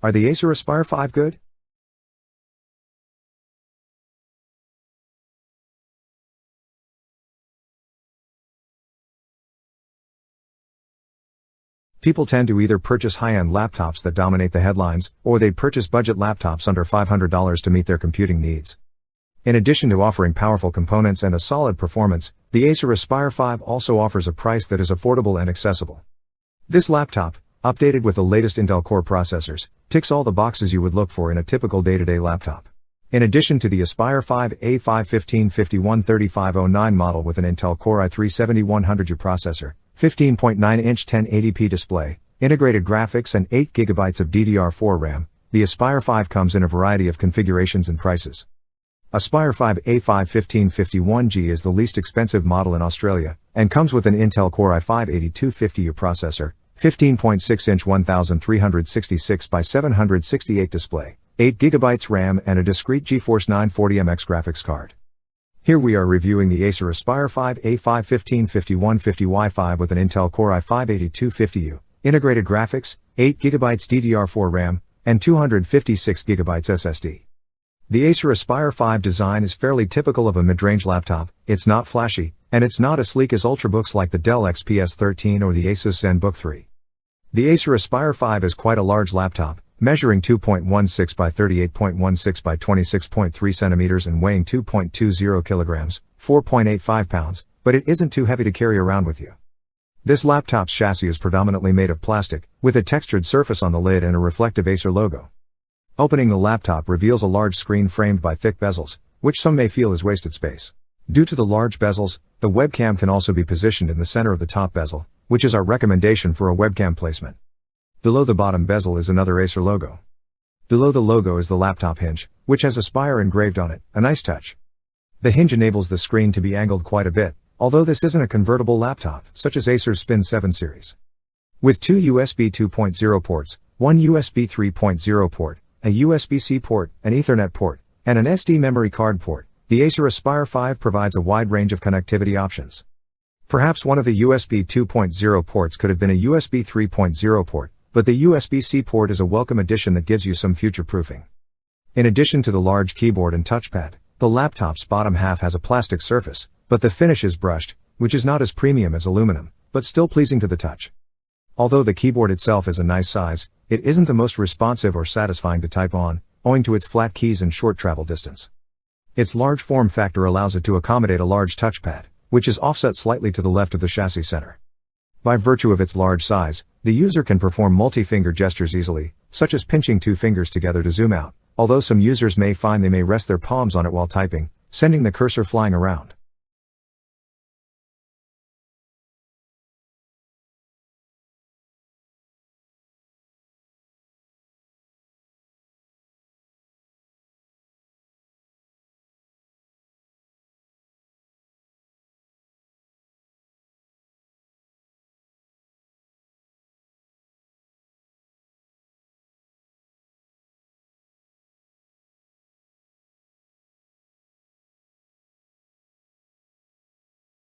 Are the Acer Aspire 5 good? People tend to either purchase high-end laptops that dominate the headlines, or they'd purchase budget laptops under $500 to meet their computing needs. In addition to offering powerful components and a solid performance, the Acer Aspire 5 also offers a price that is affordable and accessible. This laptop, updated with the latest Intel Core processors, ticks all the boxes you would look for in a typical day-to-day laptop. In addition to the Aspire 5 A5-1551-3509 model with an Intel Core i3-7100U processor, 15.9-inch 1080p display, integrated graphics and 8 GB of DDR4 RAM, the Aspire 5 comes in a variety of configurations and prices. Aspire 5 A5-1551G is the least expensive model in Australia, and comes with an Intel Core i5-8250U processor, 15.6-inch 1366 by 768 display, 8 GB RAM and a discrete GeForce 940MX graphics card. Here we are reviewing the Acer Aspire 5 A5-155150Y5 with an Intel Core i5-8250U, integrated graphics, 8 GB DDR4 RAM, and 256 GB SSD. The Acer Aspire 5 design is fairly typical of a mid-range laptop. It's not flashy, and it's not as sleek as Ultrabooks like the Dell XPS 13 or the Asus ZenBook 3. The Acer Aspire 5 is quite a large laptop, measuring 2.16 by 38.16 by 26.3 centimeters and weighing 2.20 kilograms, 4.85 pounds, but it isn't too heavy to carry around with you. This laptop's chassis is predominantly made of plastic, with a textured surface on the lid and a reflective Acer logo. Opening the laptop reveals a large screen framed by thick bezels, which some may feel is wasted space. Due to the large bezels, the webcam can also be positioned in the center of the top bezel, which is our recommendation for a webcam placement. Below the bottom bezel is another Acer logo. Below the logo is the laptop hinge, which has Aspire engraved on it, a nice touch. The hinge enables the screen to be angled quite a bit, although this isn't a convertible laptop, such as Acer's Spin 7 series. With two USB 2.0 ports, one USB 3.0 port, a USB-C port, an Ethernet port, and an SD memory card port, the Acer Aspire 5 provides a wide range of connectivity options. Perhaps one of the USB 2.0 ports could have been a USB 3.0 port, but the USB-C port is a welcome addition that gives you some future-proofing. In addition to the large keyboard and touchpad, the laptop's bottom half has a plastic surface, but the finish is brushed, which is not as premium as aluminum, but still pleasing to the touch. Although the keyboard itself is a nice size, it isn't the most responsive or satisfying to type on, owing to its flat keys and short travel distance. Its large form factor allows it to accommodate a large touchpad, which is offset slightly to the left of the chassis center. By virtue of its large size, the user can perform multi-finger gestures easily, such as pinching two fingers together to zoom out, although some users may find they may rest their palms on it while typing, sending the cursor flying around.